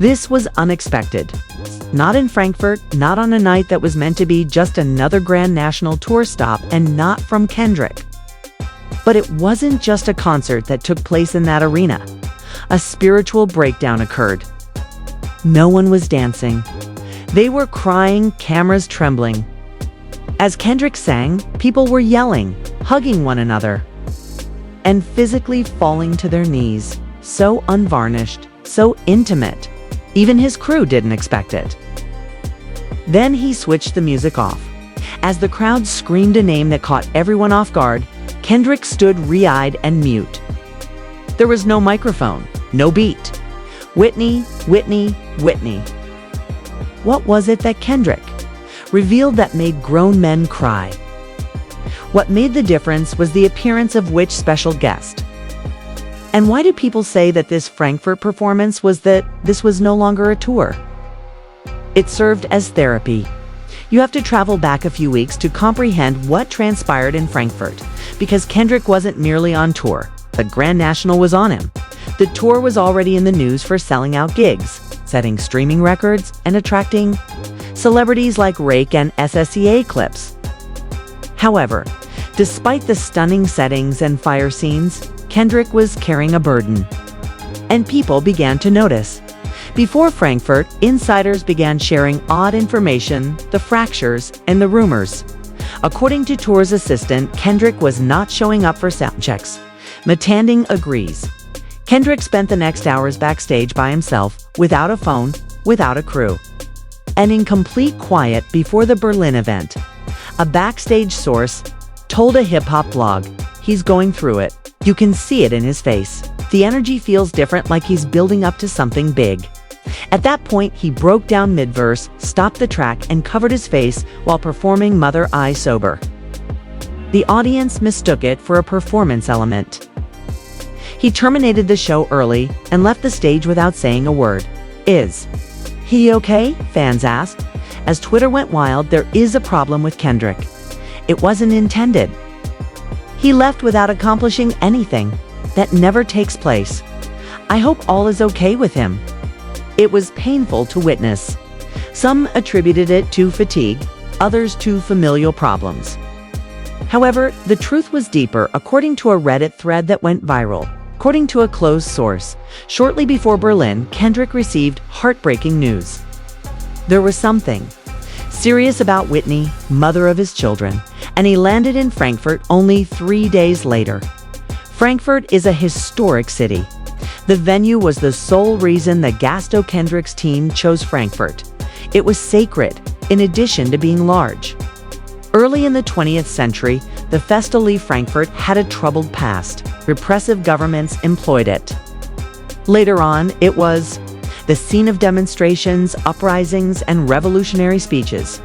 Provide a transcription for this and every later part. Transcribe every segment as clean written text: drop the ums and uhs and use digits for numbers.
This was unexpected. Not in Frankfurt, not on a night that was meant to be just another grand national tour stop, and not from Kendrick. But it wasn't just a concert that took place in that arena. A spiritual breakdown occurred. No one was dancing. They were crying, cameras trembling. As Kendrick sang, people were yelling, hugging one another, and physically falling to their knees. So unvarnished, so intimate. Even his crew didn't expect it. Then he switched the music off. As the crowd screamed a name that caught everyone off guard, Kendrick stood re-eyed and mute. There was no microphone, no beat. Whitney, Whitney, Whitney. What was it that Kendrick revealed that made grown men cry? What made the difference was the appearance of which special guest. And why do people say that this Frankfurt performance was no longer a tour? It served as therapy. You have to travel back a few weeks to comprehend what transpired in Frankfurt, because Kendrick wasn't merely on tour. The Grand National was on him. The tour was already in the news for selling out gigs, setting streaming records, and attracting celebrities like Rake and SSEA clips. However, despite the stunning settings and fire scenes, Kendrick was carrying a burden. And people began to notice. Before Frankfurt, insiders began sharing odd information, the fractures, and the rumors. According to tour's assistant, Kendrick was not showing up for sound checks. Matanding agrees. Kendrick spent the next hours backstage by himself, without a phone, without a crew. And in complete quiet before the Berlin event. A backstage source told a hip-hop blog, "He's going through it. You can see it in his face. The energy feels different, like he's building up to something big." At that point, he broke down mid-verse, stopped the track, and covered his face while performing Mother I Sober. The audience mistook it for a performance element. He terminated the show early and left the stage without saying a word. Is he okay? Fans asked. As Twitter went wild, there is a problem with Kendrick. It wasn't intended. He left without accomplishing anything. That never takes place. I hope all is okay with him. It was painful to witness. Some attributed it to fatigue, others to familial problems. However, the truth was deeper, according to a Reddit thread that went viral. According to a close source, shortly before Berlin, Kendrick received heartbreaking news. There was something serious about Whitney, mother of his children, and he landed in Frankfurt only 3 days later. Frankfurt is a historic city. The venue was the sole reason that Gasto Kendrick's team chose Frankfurt. It was sacred, in addition to being large. Early in the 20th century, the Festspiele Frankfurt had a troubled past. Repressive governments employed it. Later on, it was the scene of demonstrations, uprisings, and revolutionary speeches.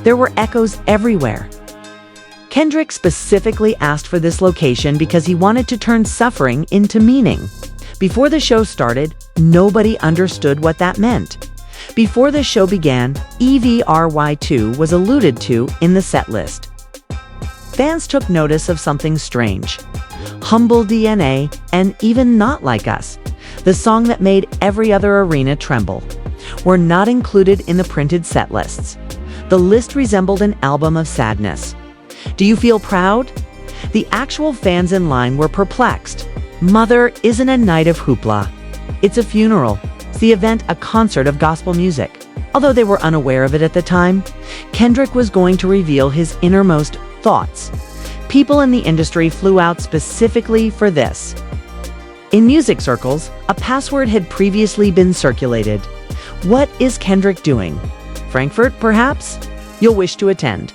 There were echoes everywhere. Kendrick specifically asked for this location because he wanted to turn suffering into meaning. Before the show started, nobody understood what that meant. Before the show began, EVRY2 was alluded to in the set list. Fans took notice of something strange. Humble DNA and Even Not Like Us, the song that made every other arena tremble, were not included in the printed set lists. The list resembled an album of sadness. Do you feel proud? The actual fans in line were perplexed. Mother isn't a night of hoopla. It's a funeral. It's the event, a concert of gospel music. Although they were unaware of it at the time, Kendrick was going to reveal his innermost thoughts. People in the industry flew out specifically for this. In music circles, a password had previously been circulated. What is Kendrick doing? Frankfurt, perhaps? You'll wish to attend.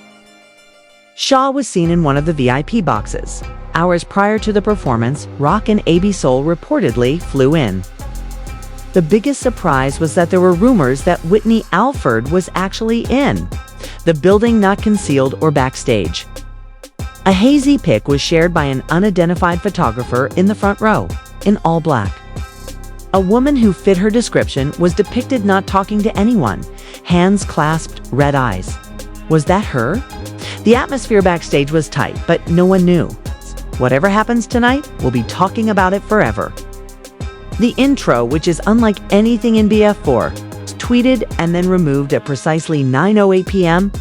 Shaw was seen in one of the VIP boxes. Hours prior to the performance, Rock and AB Soul reportedly flew in. The biggest surprise was that there were rumors that Whitney Alford was actually in the building, not concealed or backstage. A hazy pic was shared by an unidentified photographer in the front row, in all black. A woman who fit her description was depicted not talking to anyone, hands clasped, red eyes. Was that her? The atmosphere backstage was tight, but no one knew. Whatever happens tonight, we'll be talking about it forever. The intro, which is unlike anything in BF4, was tweeted and then removed at precisely 9:08 p.m.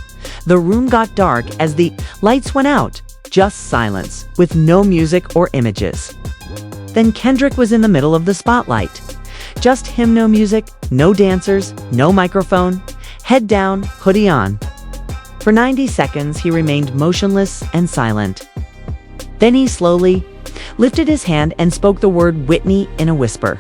The room got dark as the lights went out, just silence, with no music or images. Then Kendrick was in the middle of the spotlight. Just him, no music, no dancers, no microphone, head down, hoodie on. For 90 seconds, he remained motionless and silent. Then he slowly lifted his hand and spoke the word Whitney in a whisper.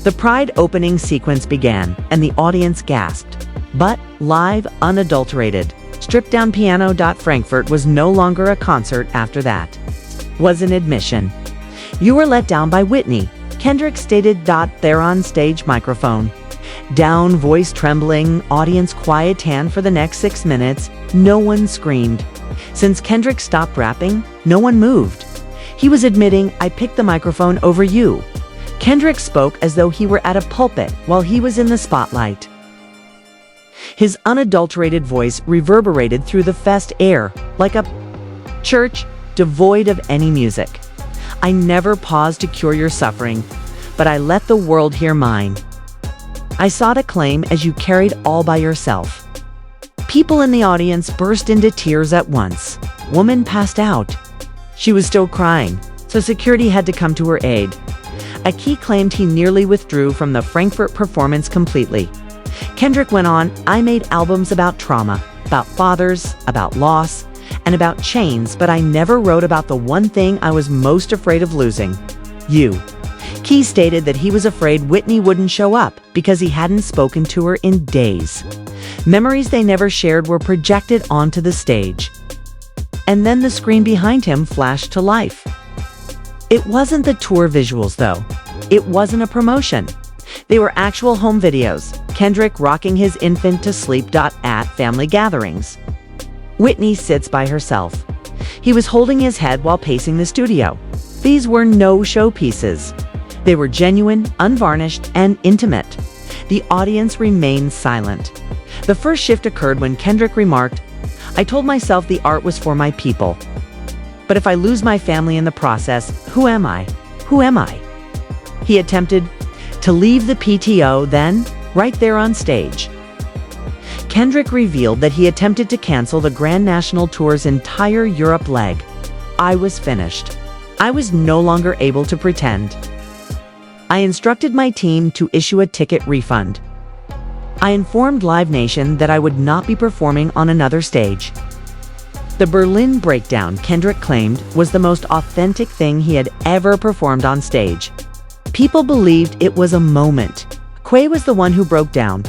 The Pride opening sequence began, and the audience gasped. But live, unadulterated, stripped-down piano. Frankfurt was no longer a concert after that. Was an admission. "You were let down by Whitney," Kendrick stated. There on stage microphone. Down, voice trembling, audience quiet for the next 6 minutes. No one screamed. Since Kendrick stopped rapping, no one moved. He was admitting, "I picked the microphone over you." Kendrick spoke as though he were at a pulpit while he was in the spotlight. His unadulterated voice reverberated through the fest air like a church devoid of any music. "I never paused to cure your suffering, but I let the world hear mine. I sought acclaim as you carried all by yourself." People in the audience burst into tears at once. Woman passed out. She was still crying, so security had to come to her aid. A key claimed he nearly withdrew from the Frankfurt performance completely. Kendrick went on, "I made albums about trauma, about fathers, about loss, and about chains, but I never wrote about the one thing I was most afraid of losing. You." Key stated that he was afraid Whitney wouldn't show up because he hadn't spoken to her in days. Memories they never shared were projected onto the stage. And then the screen behind him flashed to life. It wasn't the tour visuals, though. It wasn't a promotion. They were actual home videos. Kendrick rocking his infant to sleep. At family gatherings. Whitney sits by herself. He was holding his head while pacing the studio. These were no showpieces. They were genuine, unvarnished, and intimate. The audience remained silent. The first shift occurred when Kendrick remarked, "I told myself the art was for my people. But if I lose my family in the process, who am I? Who am I?" He attempted to leave the PTO then, right there on stage. Kendrick revealed that he attempted to cancel the Grand National Tour's entire Europe leg. "I was finished. I was no longer able to pretend. I instructed my team to issue a ticket refund. I informed Live Nation that I would not be performing on another stage." The Berlin breakdown, Kendrick claimed, was the most authentic thing he had ever performed on stage. People believed it was a moment. Quay was the one who broke down.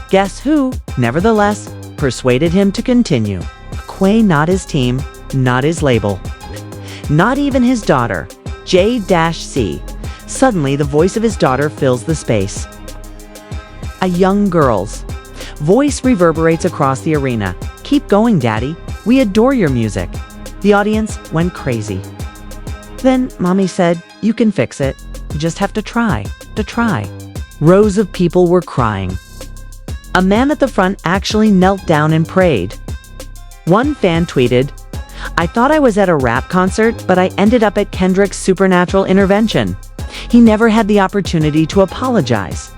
Guess who, nevertheless, persuaded him to continue? Quay, not his team, not his label. Not even his daughter, J-C. Suddenly, the voice of his daughter fills the space. A young girl's voice reverberates across the arena. "Keep going, Daddy. We adore your music." The audience went crazy. Then Mommy said, "You can fix it. You just have to try. Rows of people were crying. A man at the front actually knelt down and prayed. One fan tweeted, "I thought I was at a rap concert, but I ended up at Kendrick's supernatural intervention. He never had the opportunity to apologize."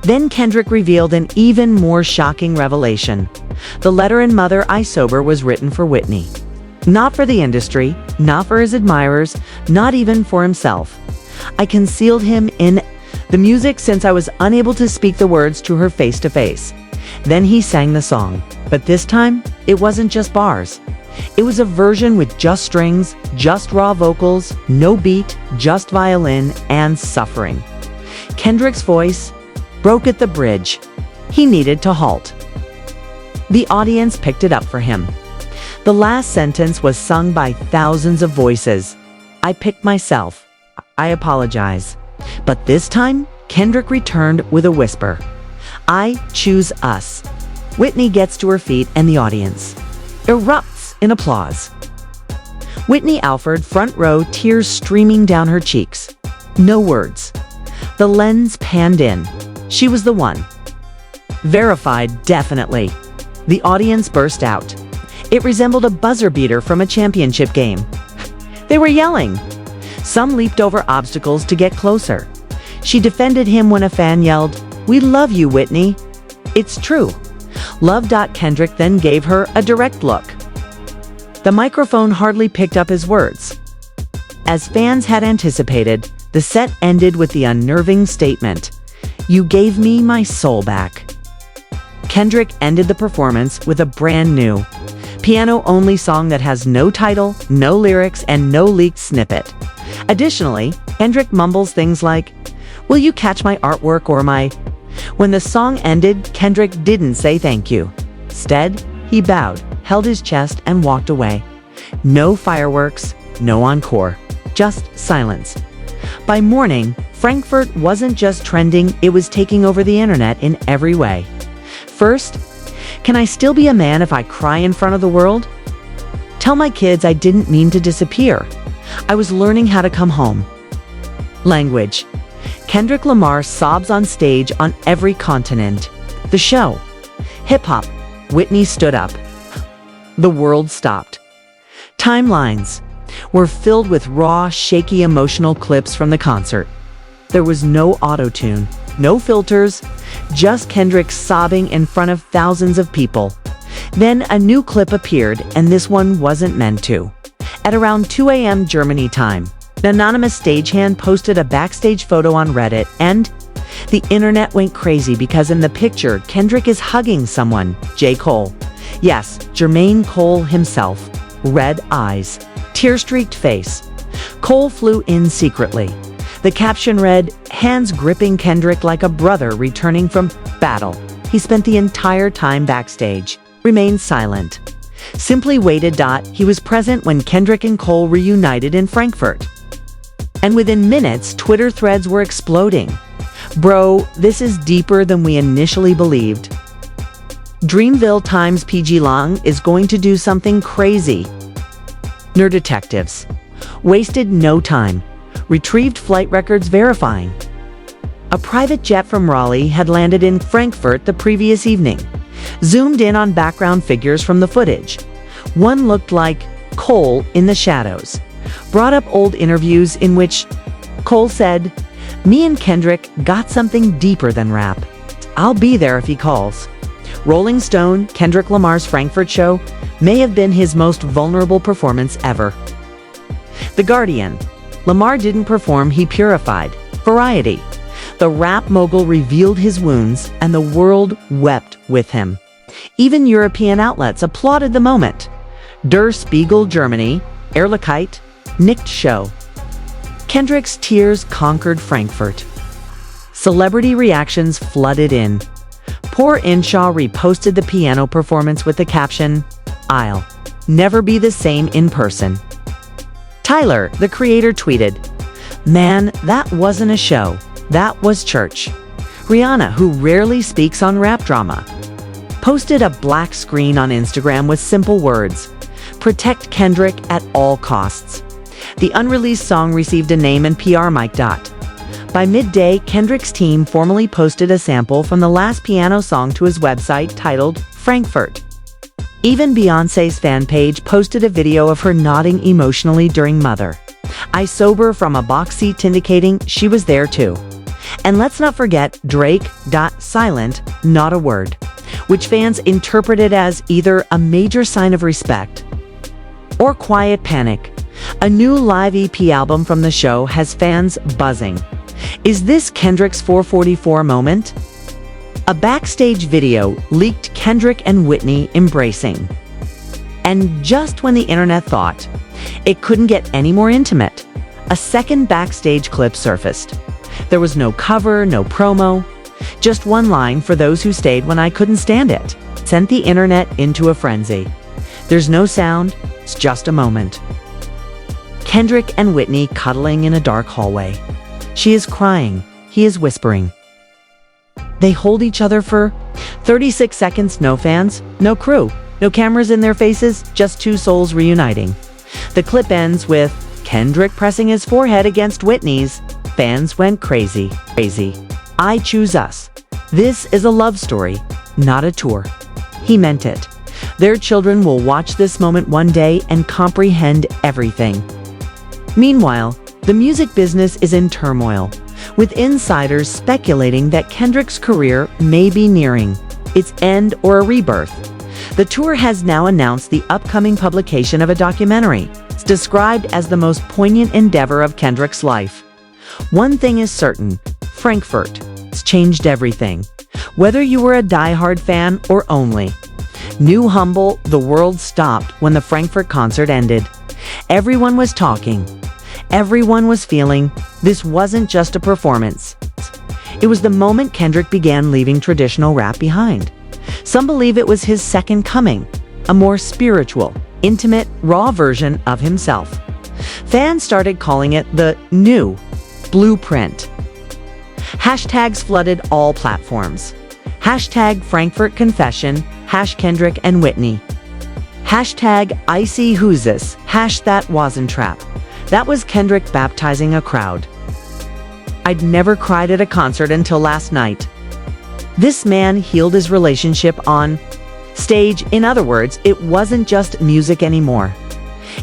Then Kendrick revealed an even more shocking revelation. The letter in Mother I Sober was written for Whitney. Not for the industry, not for his admirers, not even for himself. "I concealed him in the music since I was unable to speak the words to her face to face." Then he sang the song. But this time, it wasn't just bars. It was a version with just strings, just raw vocals, no beat, just violin, and suffering. Kendrick's voice broke at the bridge. He needed to halt. The audience picked it up for him. The last sentence was sung by thousands of voices. "I picked myself. I apologize." But this time, Kendrick returned with a whisper. "I choose us." Whitney gets to her feet and the audience erupts in applause. Whitney Alford, front row, tears streaming down her cheeks. No words. The lens panned in. She was the one. Verified, definitely. The audience burst out. It resembled a buzzer beater from a championship game. They were yelling. Some leaped over obstacles to get closer. She defended him when a fan yelled, "We love you, Whitney." It's true. Love. Kendrick then gave her a direct look. The microphone hardly picked up his words. As fans had anticipated, the set ended with the unnerving statement, "You gave me my soul back." Kendrick ended the performance with a brand new, piano-only song that has no title, no lyrics, and no leaked snippet. Additionally, Kendrick mumbles things like, "Will you catch my artwork or my..." When the song ended, Kendrick didn't say thank you. Instead, he bowed, held his chest, and walked away. No fireworks, no encore, just silence. By morning, Frankfurt wasn't just trending, it was taking over the internet in every way. First, can I still be a man if I cry in front of the world? Tell my kids I didn't mean to disappear. I was learning how to come home. Language. Kendrick Lamar sobs on stage on every continent. The show. Hip-hop. Whitney stood up. The world stopped. Timelines were filled with raw, shaky emotional clips from the concert. There was no auto-tune, no filters, just Kendrick sobbing in front of thousands of people. Then a new clip appeared, and this one wasn't meant to. At around 2 a.m. Germany time, an anonymous stagehand posted a backstage photo on Reddit, and the internet went crazy because in the picture, Kendrick is hugging someone, J. Cole. Yes, Jermaine Cole himself. Red eyes, tear-streaked face. Cole flew in secretly. The caption read, "Hands gripping Kendrick like a brother returning from battle." He spent the entire time backstage, remained silent. Simply waited. He was present when Kendrick and Cole reunited in Frankfurt. And within minutes, Twitter threads were exploding. "Bro, this is deeper than we initially believed. Dreamville Times PG Long is going to do something crazy." Nerd detectives wasted no time. Retrieved flight records verifying. A private jet from Raleigh had landed in Frankfurt the previous evening. Zoomed in on background figures from the footage. One looked like Cole in the shadows. Brought up old interviews in which Cole said, "Me and Kendrick got something deeper than rap. I'll be there if he calls." Rolling Stone, Kendrick Lamar's Frankfurt show may have been his most vulnerable performance ever. The Guardian, Lamar didn't perform, he purified. Variety, the rap mogul revealed his wounds and the world wept with him. Even European outlets applauded the moment. Der Spiegel Germany, Ehrlichkeit, nicked show. Kendrick's tears conquered Frankfurt. Celebrity reactions flooded in. Poor Inshaw reposted the piano performance with the caption, "I'll never be the same in person." Tyler, the creator, tweeted, "Man, that wasn't a show. That was church." Rihanna, who rarely speaks on rap drama, posted a black screen on Instagram with simple words, "Protect Kendrick at all costs." The unreleased song received a name and PR mic. By midday, Kendrick's team formally posted a sample from the last piano song to his website titled Frankfurt. Even Beyoncé's fan page posted a video of her nodding emotionally during Mother I Sober from a box seat, indicating she was there too. And let's not forget Drake. Silent, not a word, which fans interpreted as either a major sign of respect or quiet panic. A new live EP album from the show has fans buzzing. Is this Kendrick's 444 moment? A backstage video leaked Kendrick and Whitney embracing. And just when the internet thought it couldn't get any more intimate, a second backstage clip surfaced. There was no cover, no promo, just one line: "For those who stayed when I couldn't stand it," sent the internet into a frenzy. There's no sound, it's just a moment. Kendrick and Whitney cuddling in a dark hallway. She is crying, he is whispering. They hold each other for 36 seconds, no fans, no crew, no cameras in their faces, just two souls reuniting. The clip ends with Kendrick pressing his forehead against Whitney's. Fans went crazy. "I choose us. This is a love story, not a tour." He meant it. Their children will watch this moment one day and comprehend everything. Meanwhile, the music business is in turmoil, with insiders speculating that Kendrick's career may be nearing its end or a rebirth. The tour has now announced the upcoming publication of a documentary. It's described as the most poignant endeavor of Kendrick's life. One thing is certain, Frankfurt has changed everything. Whether you were a diehard fan or only new humble, the world stopped when the Frankfurt concert ended. Everyone was talking. Everyone was feeling. This wasn't just a performance. It was the moment Kendrick began leaving traditional rap behind. Some believe it was his second coming, a more spiritual, intimate, raw version of himself. Fans started calling it the new blueprint. Hashtags flooded all platforms. Hashtag Frankfurt Confession, #Kendrick and Whitney. Hashtag Icy Who's This, #That Wasn't Trap. That was Kendrick baptizing a crowd. I'd never cried at a concert until last night. This man healed his relationship on stage. In other words, it wasn't just music anymore.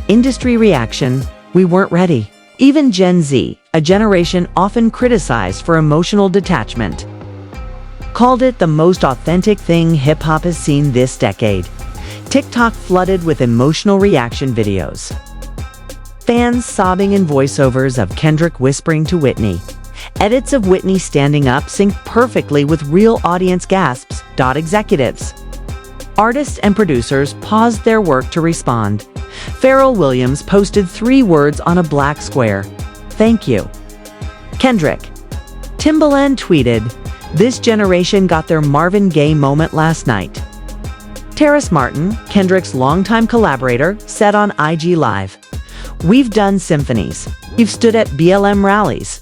Industry reaction, we weren't ready. Even Gen Z, a generation often criticized for emotional detachment, called it the most authentic thing hip-hop has seen this decade. TikTok flooded with emotional reaction videos. Fans sobbing in voiceovers of Kendrick whispering to Whitney. Edits of Whitney standing up sync perfectly with real audience gasps. Executives, artists and producers paused their work to respond. Pharrell Williams posted 3 words on a black square. Thank you. Kendrick. Timbaland tweeted, "This generation got their Marvin Gaye moment last night." Terrace Martin, Kendrick's longtime collaborator, said on IG Live, "We've done symphonies. We've stood at BLM rallies.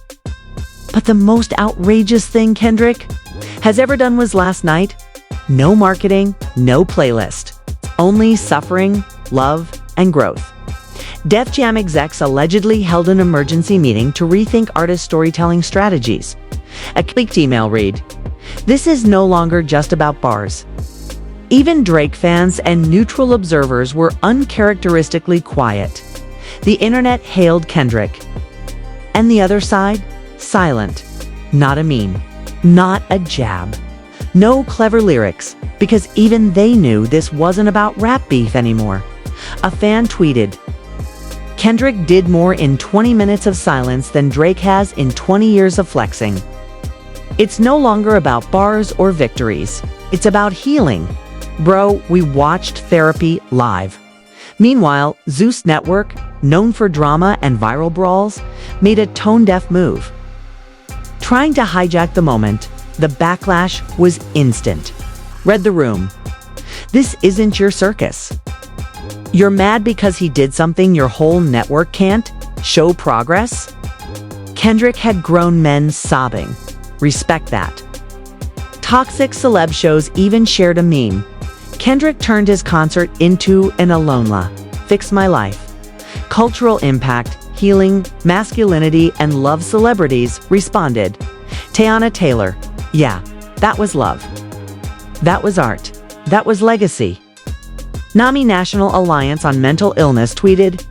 But the most outrageous thing Kendrick has ever done was last night. No marketing, no playlist. Only suffering, love, and growth." Def Jam execs allegedly held an emergency meeting to rethink artist storytelling strategies. A leaked email read, "This is no longer just about bars." Even Drake fans and neutral observers were uncharacteristically quiet. The internet hailed Kendrick. And the other side? Silent. Not a meme. Not a jab. No clever lyrics, because even they knew this wasn't about rap beef anymore. A fan tweeted, "Kendrick did more in 20 minutes of silence than Drake has in 20 years of flexing." It's no longer about bars or victories. It's about healing. Bro, we watched Therapy live. Meanwhile, Zeus Network, known for drama and viral brawls, made a tone-deaf move. Trying to hijack the moment, the backlash was instant. Read the room. This isn't your circus. You're mad because he did something your whole network can't? Show progress? Kendrick had grown men sobbing. Respect that. Toxic celeb shows even shared a meme. Kendrick turned his concert into an Alonla. Fix my life. Cultural impact, healing, masculinity, and love celebrities responded. Teyana Taylor. Yeah, that was love. That was art. That was legacy. NAMI National Alliance on Mental Illness tweeted,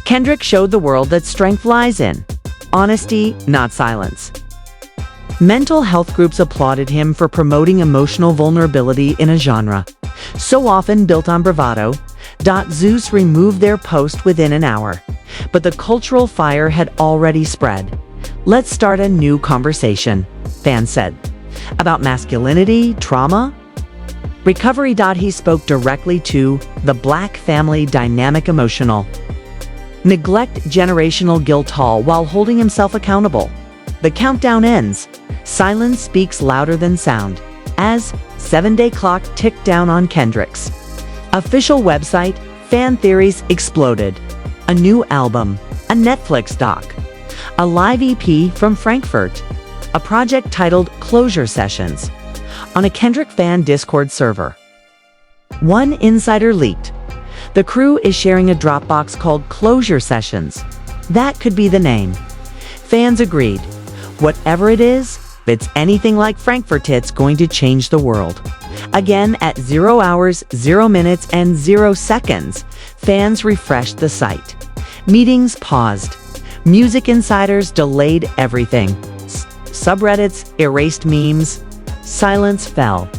"Kendrick showed the world that strength lies in honesty, not silence." Mental health groups applauded him for promoting emotional vulnerability in a genre so often built on bravado. Zeus removed their post within an hour, but the cultural fire had already spread. "Let's start a new conversation," fans said. About masculinity, trauma, recovery. He spoke directly to the Black family dynamic, emotional neglect, generational guilt, all while holding himself accountable. The countdown ends. Silence speaks louder than sound as 7-day clock ticked down on Kendrick's official website. Fan theories exploded. A new album, a Netflix doc, a live EP from Frankfurt, a project titled Closure Sessions on a Kendrick fan Discord server. One insider leaked, the crew is sharing a Dropbox called Closure Sessions. That could be the name. Fans agreed. Whatever it is, if it's anything like Frankfurt, it's going to change the world. Again, at 0 hours, 0 minutes, and 0 seconds, fans refreshed the site. Meetings paused. Music insiders delayed everything. subreddits erased memes. Silence fell.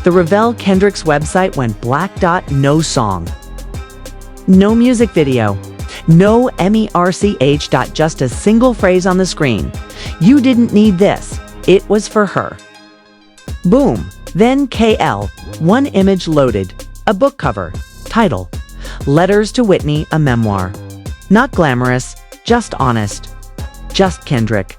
The Revel Kendrick's website went black. No song. No music video. No merch. Just a single phrase on the screen. You didn't need this. It was for her. Boom. Then KL. One image loaded. A book cover. Title: Letters to Whitney, a memoir. Not glamorous, just honest. Just Kendrick.